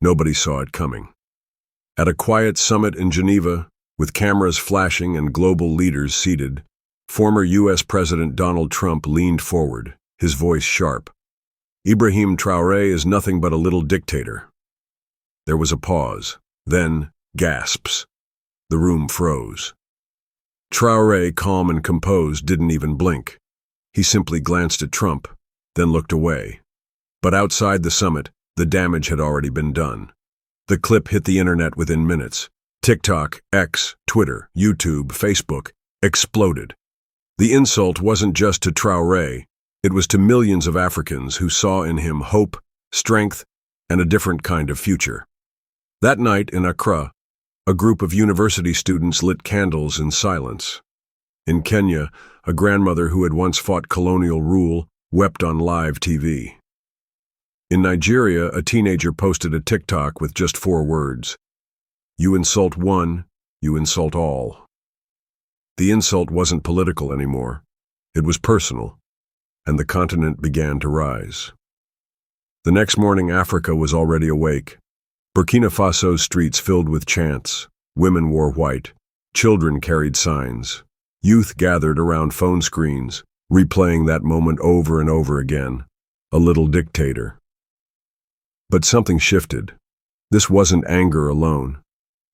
Nobody saw it coming. At a quiet summit in Geneva, with cameras flashing and global leaders seated, former U.S. President Donald Trump leaned forward, his voice sharp. Ibrahim Traoré is nothing but a little dictator. There was a pause, then gasps. The room froze. Traoré, calm and composed, didn't even blink. He simply glanced at Trump, then looked away. But outside the summit, the damage had already been done. The clip hit the internet within minutes. TikTok, X, Twitter, YouTube, Facebook exploded. The insult wasn't just to Traoré, it was to millions of Africans who saw in him hope, strength, and a different kind of future. That night in Accra, a group of university students lit candles in silence. In Kenya, a grandmother who had once fought colonial rule wept on live TV. In Nigeria, a teenager posted a TikTok with just 4 words. You insult one, you insult all. The insult wasn't political anymore. It was personal, and the continent began to rise. The next morning, Africa was already awake. Burkina Faso's streets filled with chants. Women wore white. Children carried signs. Youth gathered around phone screens, replaying that moment over and over again. A little dictator. But something shifted. This wasn't anger alone.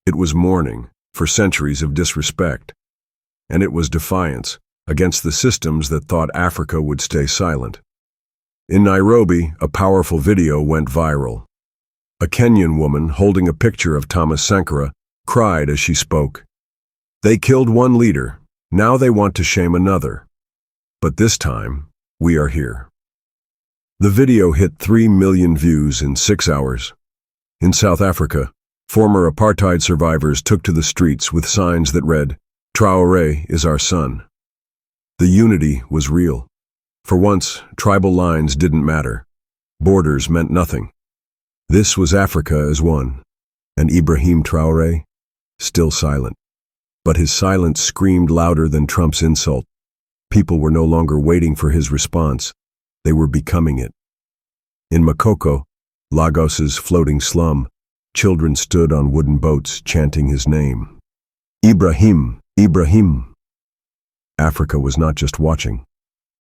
It was mourning for centuries of disrespect. And it was defiance against the systems that thought Africa would stay silent. In Nairobi, a powerful video went viral. A Kenyan woman holding a picture of Thomas Sankara cried as she spoke. They killed one leader, now they want to shame another. But this time, we are here. The video hit 3 million views in 6 hours. In South Africa, former apartheid survivors took to the streets with signs that read, Traoré is our son. The unity was real. For once, tribal lines didn't matter. Borders meant nothing. This was Africa as one, and Ibrahim Traoré, still silent. But his silence screamed louder than Trump's insult. People were no longer waiting for his response. They were becoming it. In Makoko, Lagos's floating slum, children stood on wooden boats chanting his name. Ibrahim, Ibrahim. Africa was not just watching.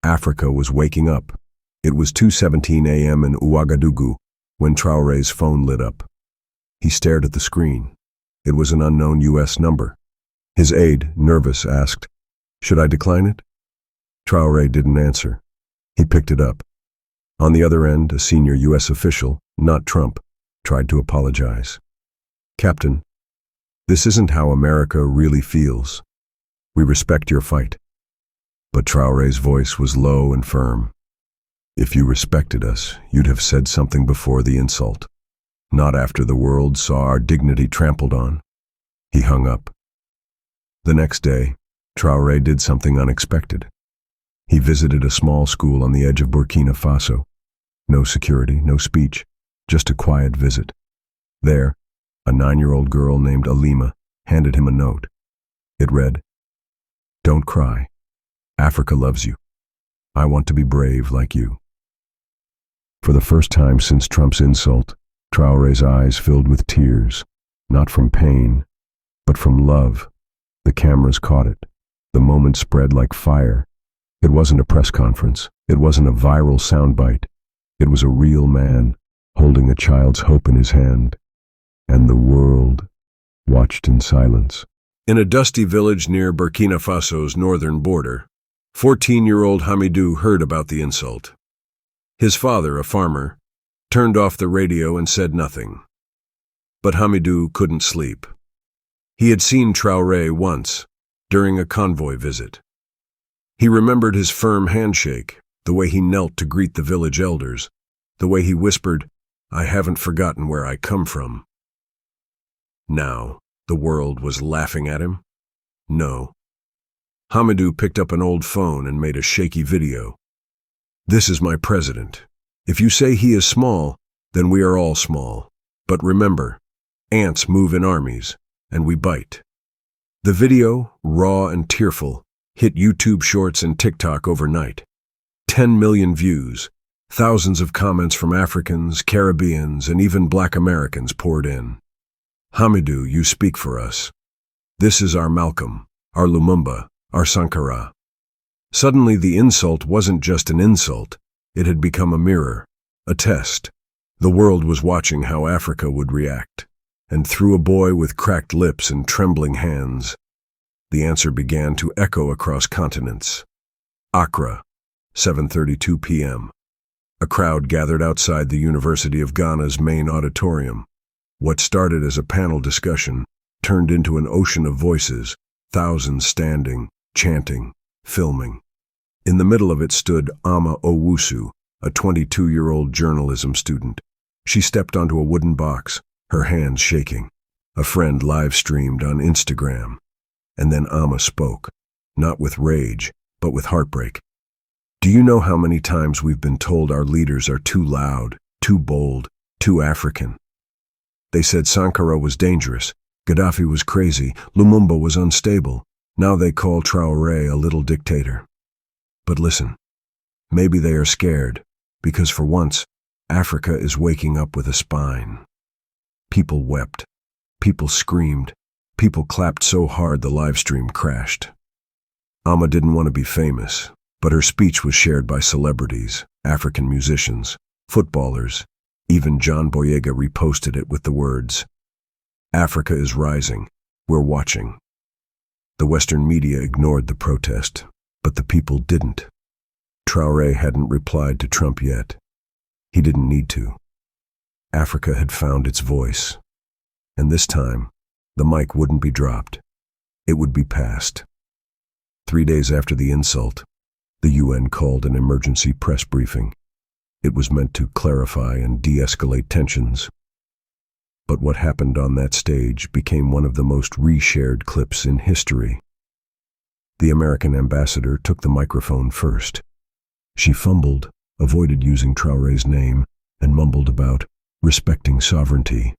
Africa was waking up. It was 2:17 a.m. in Ouagadougou when Traoré's phone lit up. He stared at the screen. It was an unknown U.S. number. His aide, nervous, asked, "Should I decline it?" Traoré didn't answer. He picked it up. On the other end, a senior U.S. official, not Trump, tried to apologize. "Captain, this isn't how America really feels. We respect your fight." But Traoré's voice was low and firm. "If you respected us, you'd have said something before the insult. Not after the world saw our dignity trampled on." He hung up. The next day, Traoré did something unexpected. He visited a small school on the edge of Burkina Faso. No security, no speech, just a quiet visit. There, a 9-year-old girl named Alima handed him a note. It read, "Don't cry. Africa loves you. I want to be brave like you." For the first time since Trump's insult, Traoré's eyes filled with tears, not from pain, but from love. The cameras caught it. The moment spread like fire. It wasn't a press conference. It wasn't a viral soundbite. It was a real man, holding a child's hope in his hand. And the world watched in silence. In a dusty village near Burkina Faso's northern border, 14-year-old Hamidou heard about the insult. His father, a farmer, turned off the radio and said nothing. But Hamidou couldn't sleep. He had seen Traoré once, during a convoy visit. He remembered his firm handshake, the way he knelt to greet the village elders, the way he whispered, "I haven't forgotten where I come from." Now, the world was laughing at him? No. Hamidou picked up an old phone and made a shaky video. "This is my president. If you say he is small, then we are all small. But remember, ants move in armies, and we bite." The video, raw and tearful, hit YouTube Shorts and TikTok overnight. 10 million views, Thousands of comments from Africans, Caribbeans, and even Black Americans poured in. Hamidou, you speak for us. This is our Malcolm, our Lumumba, our Sankara. Suddenly the insult wasn't just an insult, it had become a mirror, a test. The world was watching how Africa would react, and through a boy with cracked lips and trembling hands, the answer began to echo across continents. Accra, 7:32 p.m. A crowd gathered outside the University of Ghana's main auditorium. What started as a panel discussion turned into an ocean of voices, thousands standing, chanting, filming. In the middle of it stood Ama Owusu, a 22-year-old journalism student. She stepped onto a wooden box, her hands shaking. A friend live-streamed on Instagram. And then Ama spoke, not with rage, but with heartbreak. Do you know how many times we've been told our leaders are too loud, too bold, too African? They said Sankara was dangerous, Gaddafi was crazy, Lumumba was unstable. Now they call Traoré a little dictator. But listen, maybe they are scared, because for once, Africa is waking up with a spine. People wept. People screamed. People clapped so hard the live stream crashed. Ama didn't want to be famous, but her speech was shared by celebrities, African musicians, footballers. Even John Boyega reposted it with the words, "Africa is rising. We're watching." The Western media ignored the protest, but the people didn't. Traoré hadn't replied to Trump yet. He didn't need to. Africa had found its voice. And this time, the mic wouldn't be dropped. It would be passed. 3 days after the insult, the UN called an emergency press briefing. It was meant to clarify and de-escalate tensions. But what happened on that stage became one of the most reshared clips in history. The American ambassador took the microphone first. She fumbled, avoided using Traoré's name, and mumbled about respecting sovereignty.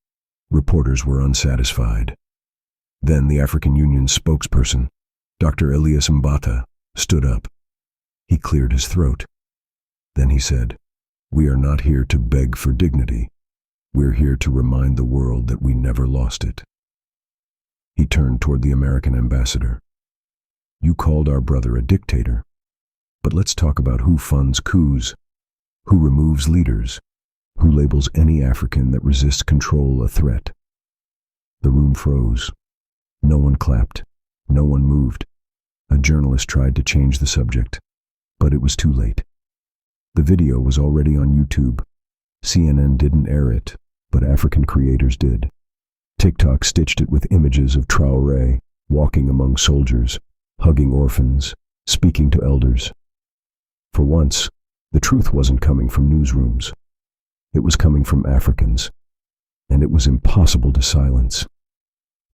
Reporters were unsatisfied. Then the African Union's spokesperson, Dr. Elias Mbata, stood up. He cleared his throat. Then he said, "We are not here to beg for dignity. We're here to remind the world that we never lost it." He turned toward the American ambassador. "You called our brother a dictator. But let's talk about who funds coups, who removes leaders, who labels any African that resists control a threat." The room froze. No one clapped. No one moved. A journalist tried to change the subject, but it was too late. The video was already on YouTube. CNN didn't air it, but African creators did. TikTok stitched it with images of Traoré walking among soldiers, hugging orphans, speaking to elders. For once, the truth wasn't coming from newsrooms. It was coming from Africans, and it was impossible to silence.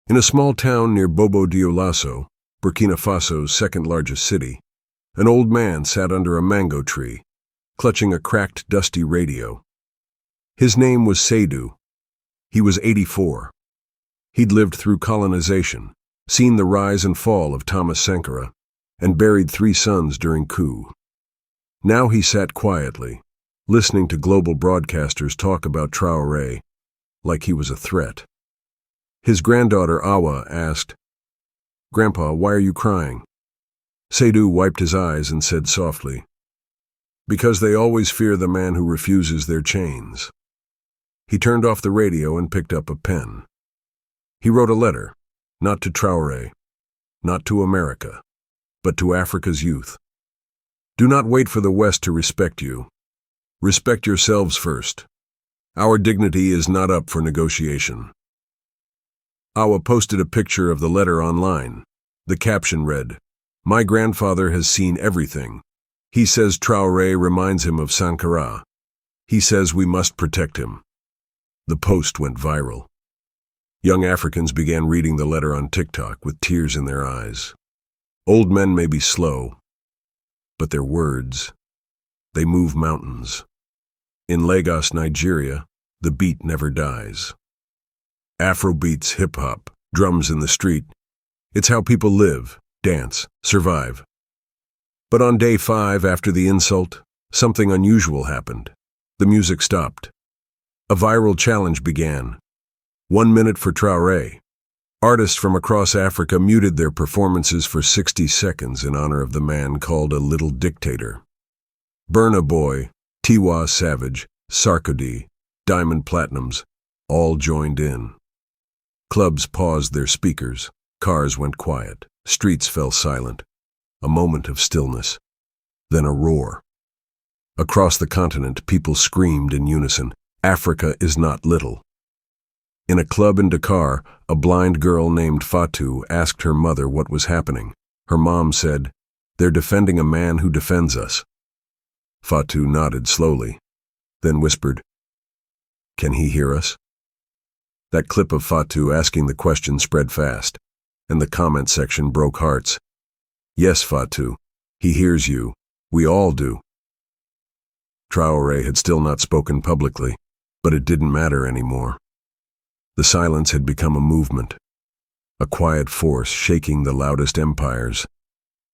In a small town near Bobo-Dioulasso, Burkina Faso's second-largest city, an old man sat under a mango tree, clutching a cracked, dusty radio. His name was Seydou. He was 84. He'd lived through colonization, seen the rise and fall of Thomas Sankara, and buried 3 sons during coup. Now he sat quietly, listening to global broadcasters talk about Traoré like he was a threat. His granddaughter Awa asked, "Grandpa, why are you crying?" Seydou wiped his eyes and said softly, "Because they always fear the man who refuses their chains." He turned off the radio and picked up a pen. He wrote a letter, not to Traoré, not to America, but to Africa's youth. Do not wait for the West to respect you. Respect yourselves first. Our dignity is not up for negotiation. Awa posted a picture of the letter online. The caption read, "My grandfather has seen everything. He says Traoré reminds him of Sankara. He says we must protect him." The post went viral. Young Africans began reading the letter on TikTok with tears in their eyes. Old men may be slow, but their words, they move mountains. In Lagos, Nigeria, the beat never dies. Afrobeats, hip-hop, drums in the street. It's how people live, dance, survive. But on day 5 after the insult, something unusual happened. The music stopped. A viral challenge began. 1 minute for Traoré. Artists from across Africa muted their performances for 60 seconds in honor of the man called a little dictator. Burna Boy, Tiwa Savage, Sarkodie, Diamond Platinums, all joined in. Clubs paused their speakers, cars went quiet, streets fell silent. A moment of stillness, then a roar. Across the continent, people screamed in unison, "Africa is not little." In a club in Dakar, a blind girl named Fatou asked her mother what was happening. Her mom said, "They're defending a man who defends us." Fatou nodded slowly, then whispered, "Can he hear us?" That clip of Fatou asking the question spread fast, and the comment section broke hearts. "Yes, Fatou, he hears you. We all do." Traoré had still not spoken publicly, but it didn't matter anymore. The silence had become a movement, a quiet force shaking the loudest empires.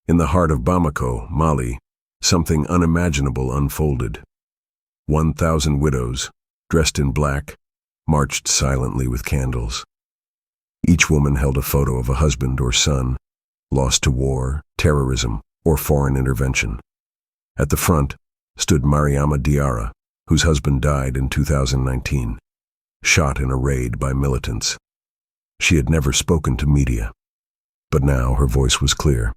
In the heart of Bamako, Mali, something unimaginable unfolded. 1,000 widows, dressed in black, marched silently with candles. Each woman held a photo of a husband or son, lost to war, terrorism, or foreign intervention. At the front stood Mariama Diarra, whose husband died in 2019, shot in a raid by militants. She had never spoken to media, but now her voice was clear.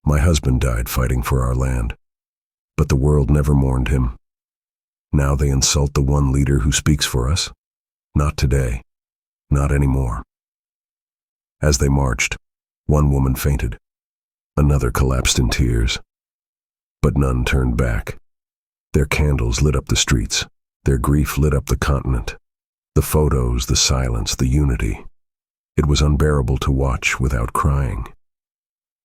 "My husband died fighting for our land, but the world never mourned him. Now they insult the one leader who speaks for us? Not today, not anymore." As they marched, one woman fainted, another collapsed in tears, but none turned back. Their candles lit up the streets, their grief lit up the continent. The photos, the silence, the unity. It was unbearable to watch without crying.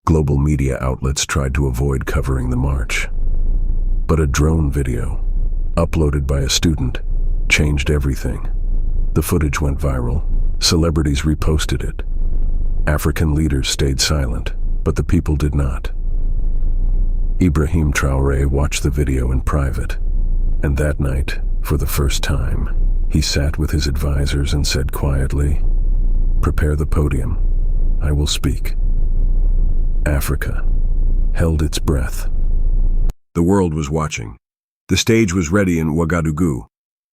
Global media outlets tried to avoid covering the march, but a drone video, uploaded by a student, changed everything. The footage went viral. Celebrities reposted it. African leaders stayed silent, but the people did not. Ibrahim Traoré watched the video in private, and that night, for the first time, he sat with his advisors and said quietly, "Prepare the podium. I will speak." Africa held its breath. The world was watching. The stage was ready in Ouagadougou.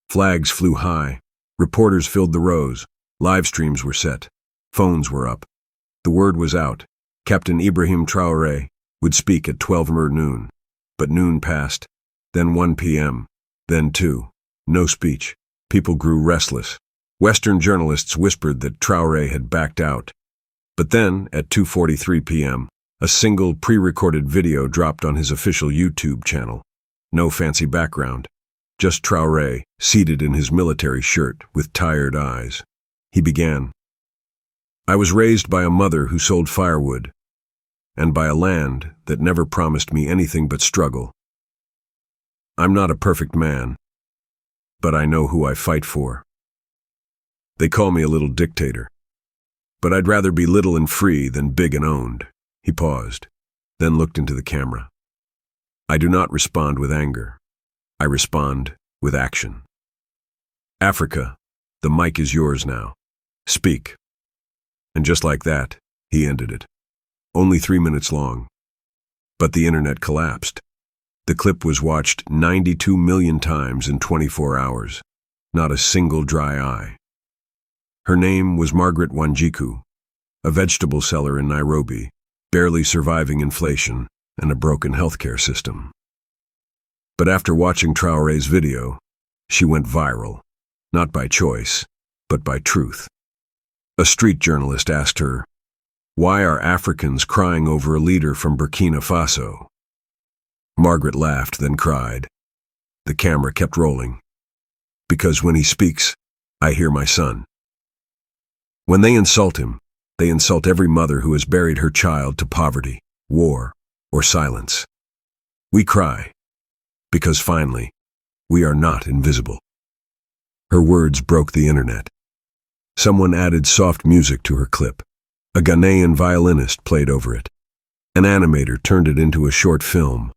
Flags flew high. Reporters filled the rows. Live streams were set. Phones were up. The word was out. Captain Ibrahim Traoré would speak at 12 noon. But noon passed, then 1 p.m., then 2. No speech. People grew restless. Western journalists whispered that Traoré had backed out. But then, at 2:43 p.m., a single pre-recorded video dropped on his official YouTube channel. No fancy background. Just Traoré, seated in his military shirt, with tired eyes. He began, "I was raised by a mother who sold firewood, and by a land that never promised me anything but struggle. I'm not a perfect man, but I know who I fight for. They call me a little dictator, but I'd rather be little and free than big and owned." He paused, then looked into the camera. "I do not respond with anger. I respond with action. Africa, the mic is yours now. Speak." And just like that, he ended it. Only 3 minutes long. But the internet collapsed. The clip was watched 92 million times in 24 hours. Not a single dry eye. Her name was Margaret Wanjiku, a vegetable seller in Nairobi, barely surviving inflation and a broken healthcare system. But after watching Traoré's video, she went viral, not by choice, but by truth. A street journalist asked her, "Why are Africans crying over a leader from Burkina Faso?" Margaret laughed, then cried. The camera kept rolling. "Because when he speaks, I hear my son." When they insult him, they insult every mother who has buried her child to poverty, war, or silence. We cry, because finally, we are not invisible. Her words broke the internet. Someone added soft music to her clip. A Ghanaian violinist played over it. An animator turned it into a short film.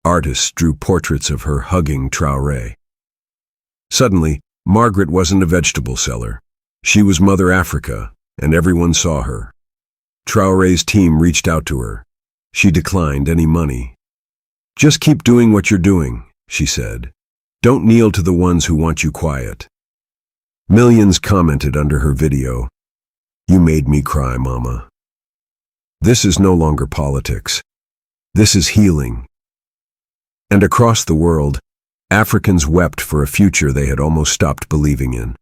Artists drew portraits of her hugging Traoré. Suddenly, Margaret wasn't a vegetable seller. She was Mother Africa, and everyone saw her. Traoré's team reached out to her. She declined any money. "Just keep doing what you're doing," she said. "Don't kneel to the ones who want you quiet." Millions commented under her video, "You made me cry, Mama." This is no longer politics. This is healing. And across the world, Africans wept for a future they had almost stopped believing in.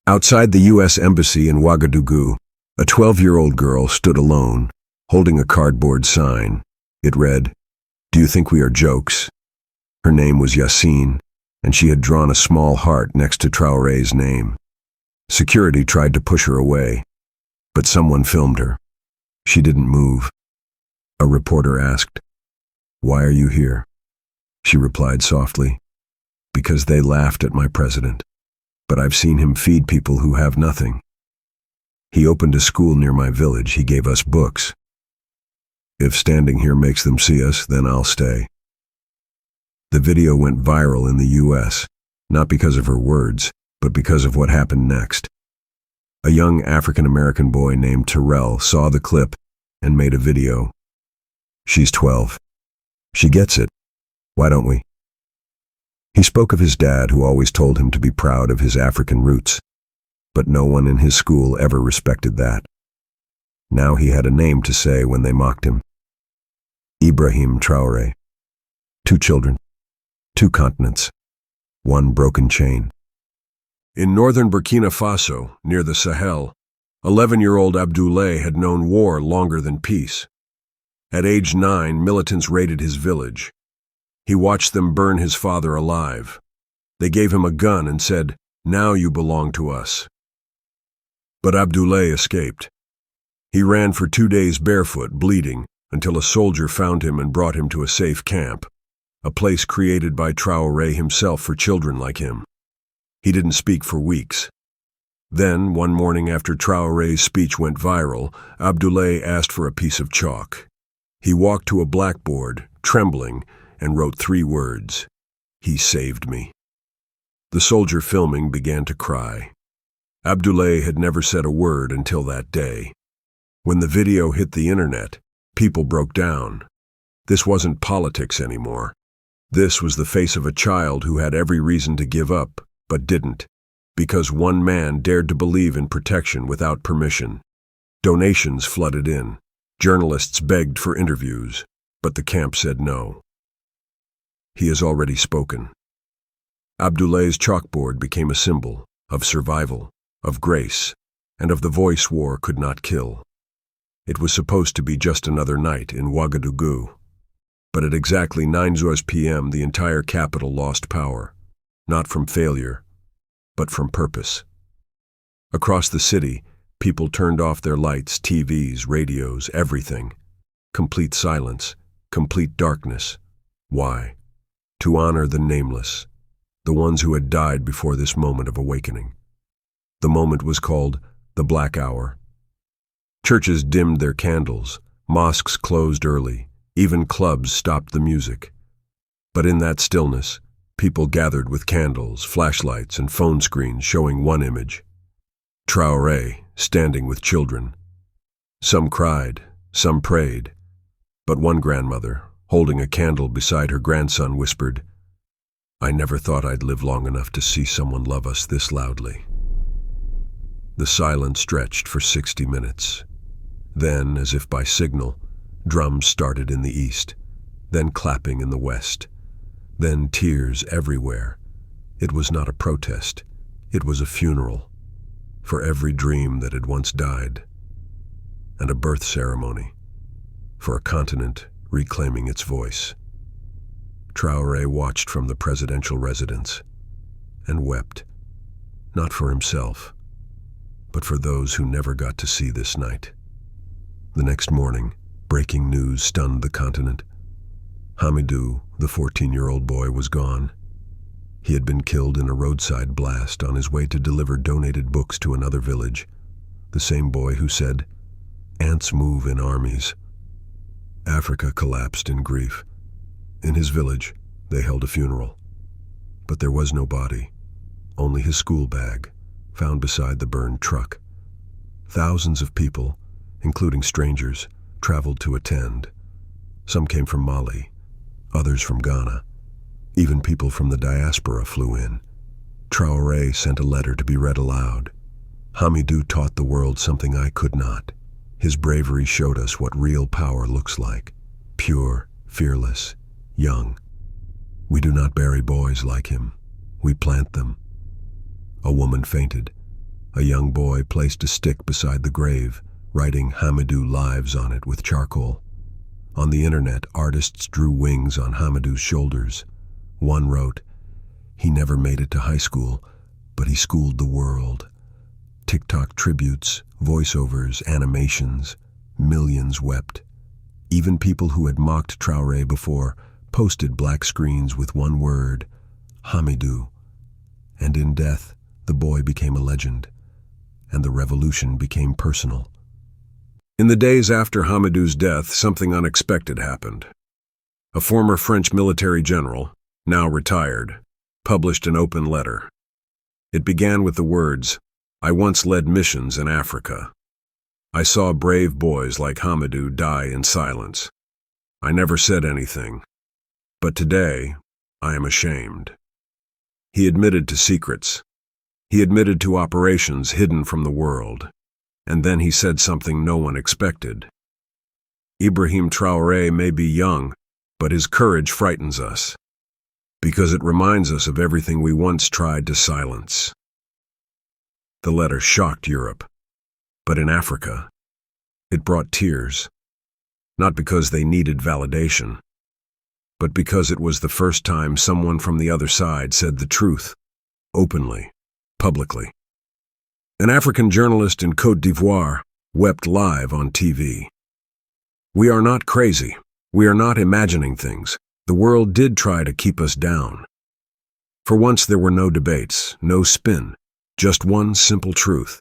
Outside the U.S. Embassy in Ouagadougou, a 12-year-old girl stood alone, holding a cardboard sign. It read, "Do you think we are jokes?" Her name was Yassine, and she had drawn a small heart next to Traoré's name. Security tried to push her away, but someone filmed her. She didn't move. A reporter asked, "Why are you here?" She replied softly, "Because they laughed at my president, but I've seen him feed people who have nothing. He opened a school near my village. He gave us books. If standing here makes them see us, then I'll stay." The video went viral in the U.S., not because of her words, but because of what happened next. A young African-American boy named Terrell saw the clip and made a video. "She's 12. She gets it. Why don't we?" He spoke of his dad, who always told him to be proud of his African roots, but no one in his school ever respected that. Now he had a name to say when they mocked him. Ibrahim Traoré. 2 children, 2 continents, 1 broken chain. In northern Burkina Faso, near the Sahel, 11-year-old Abdoulaye had known war longer than peace. At age 9, militants raided his village. He watched them burn his father alive. They gave him a gun and said, "Now you belong to us." But Abdoulaye escaped. He ran for 2 days barefoot, bleeding, until a soldier found him and brought him to a safe camp, a place created by Traoré himself for children like him. He didn't speak for weeks. Then, one morning after Traoré's speech went viral, Abdoulaye asked for a piece of chalk. He walked to a blackboard, trembling, and wrote 3 words: "He saved me." The soldier filming began to cry. Abdoulaye had never said a word until that day. When the video hit the internet, people broke down. This wasn't politics anymore. This was the face of a child who had every reason to give up, but didn't, because one man dared to believe in protection without permission. Donations flooded in. Journalists begged for interviews, but the camp said no. He has already spoken. Abdoulaye's chalkboard became a symbol of survival, of grace, and of the voice war could not kill. It was supposed to be just another night in Ouagadougou, but at exactly 9 p.m. the entire capital lost power, not from failure, but from purpose. Across the city, people turned off their lights, TVs, radios, everything. Complete silence, complete darkness. Why? To honor the nameless, the ones who had died before this moment of awakening. The moment was called the Black Hour. Churches dimmed their candles, mosques closed early, even clubs stopped the music. But in that stillness, people gathered with candles, flashlights, and phone screens showing one image: Traoré standing with children. Some cried, some prayed, but one grandmother, holding a candle beside her grandson, whispered, "I never thought I'd live long enough to see someone love us this loudly." The silence stretched for 60 minutes. Then, as if by signal, drums started in the east, then clapping in the west, then tears everywhere. It was not a protest, it was a funeral, for every dream that had once died, and a birth ceremony, for a continent reclaiming its voice. Traoré watched from the presidential residence and wept, not for himself, but for those who never got to see this night. The next morning, breaking news stunned the continent. Hamidou, the 14-year-old boy, was gone. He had been killed in a roadside blast on his way to deliver donated books to another village. The same boy who said, "Ants move in armies." Africa collapsed in grief. In his village, they held a funeral. But there was no body, only his school bag, found beside the burned truck. Thousands of people, including strangers, traveled to attend. Some came from Mali, others from Ghana. Even people from the diaspora flew in. Traoré sent a letter to be read aloud. Hamidou taught the world something I could not. His bravery showed us what real power looks like. Pure, fearless, young. We do not bury boys like him. We plant them. A woman fainted. A young boy placed a stick beside the grave, writing Hamidou lives on it with charcoal. On the internet, artists drew wings on Hamidou's shoulders. One wrote, "He never made it to high school, but he schooled the world." TikTok tributes, voiceovers, animations, millions wept. Even people who had mocked Traoré before posted black screens with one word, Hamidou. And in death, the boy became a legend, and the revolution became personal. In the days after Hamidou's death, something unexpected happened. A former French military general, now retired, published an open letter. It began with the words, "I once led missions in Africa. I saw brave boys like Hamidou die in silence. I never said anything. But today, I am ashamed." He admitted to secrets. He admitted to operations hidden from the world. And then he said something no one expected. Ibrahim Traoré may be young, but his courage frightens us, because it reminds us of everything we once tried to silence. The letter shocked Europe, but in Africa, it brought tears, not because they needed validation, but because it was the first time someone from the other side said the truth, openly, publicly. An African journalist in Côte d'Ivoire wept live on TV. "We are not crazy. We are not imagining things. The world did try to keep us down." For once there were no debates, no spin, just one simple truth.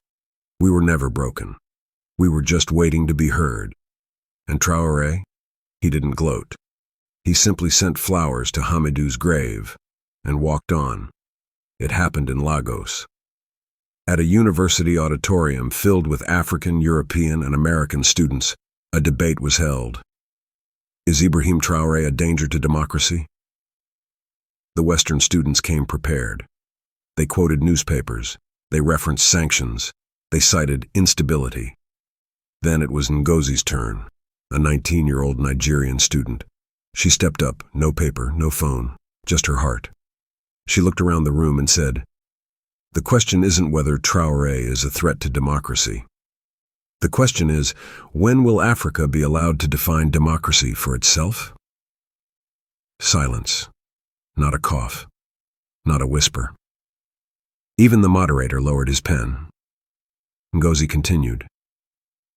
We were never broken. We were just waiting to be heard. And Traoré? He didn't gloat. He simply sent flowers to Hamidou's grave and walked on. It happened in Lagos. At a university auditorium filled with African, European, and American students, a debate was held. Is Ibrahim Traoré a danger to democracy? The Western students came prepared. They quoted newspapers. They referenced sanctions. They cited instability. Then it was Ngozi's turn, a 19-year-old Nigerian student. She stepped up, no paper, no phone, just her heart. She looked around the room and said, "The question isn't whether Traoré is a threat to democracy. The question is, when will Africa be allowed to define democracy for itself?" Silence. Not a cough. Not a whisper. Even the moderator lowered his pen. Ngozi continued,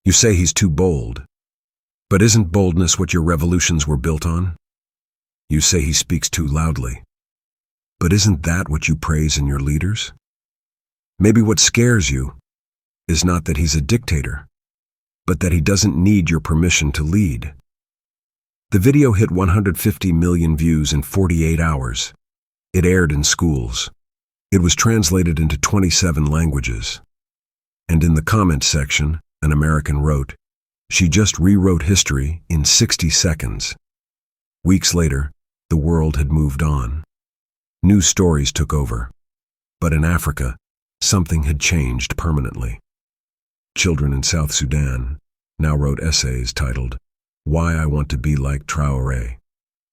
"You say he's too bold. But isn't boldness what your revolutions were built on? You say he speaks too loudly. But isn't that what you praise in your leaders? Maybe what scares you is not that he's a dictator, but that he doesn't need your permission to lead." The video hit 150 million views in 48 hours. It aired in schools. It was translated into 27 languages. And in the comment section, an American wrote, "She just rewrote history in 60 seconds. Weeks later, the world had moved on. New stories took over. But in Africa, something had changed permanently. Children in South Sudan now wrote essays titled, "Why I Want to Be Like Traoré."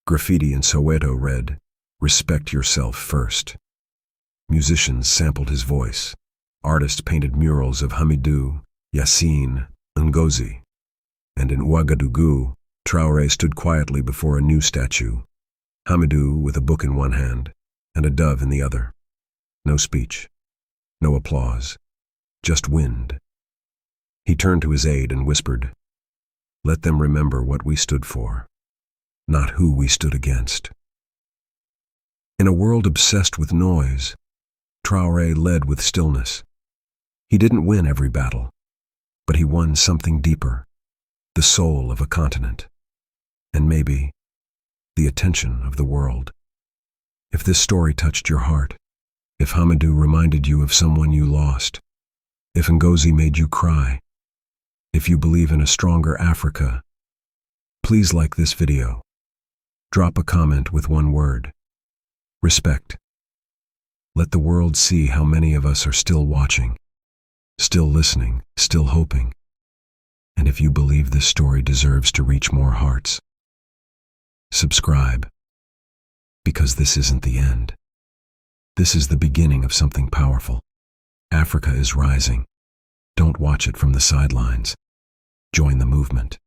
Graffiti in Soweto read, "Respect yourself first." Musicians sampled his voice. Artists painted murals of Hamidou, Yassine, Ngozi. And in Ouagadougou, Traoré stood quietly before a new statue, Hamidou with a book in one hand and a dove in the other. No speech, no applause, just wind. He turned to his aide and whispered, "Let them remember what we stood for, not who we stood against." In a world obsessed with noise, Traoré led with stillness. He didn't win every battle, but he won something deeper, the soul of a continent. And maybe, the attention of the world. If this story touched your heart, if Hamidou reminded you of someone you lost, if Ngozi made you cry, if you believe in a stronger Africa, please like this video. Drop a comment with one word: respect. Let the world see how many of us are still watching, still listening, still hoping. And if you believe this story deserves to reach more hearts, subscribe, because this isn't the end. This is the beginning of something powerful. Africa is rising. Don't watch it from the sidelines. Join the movement.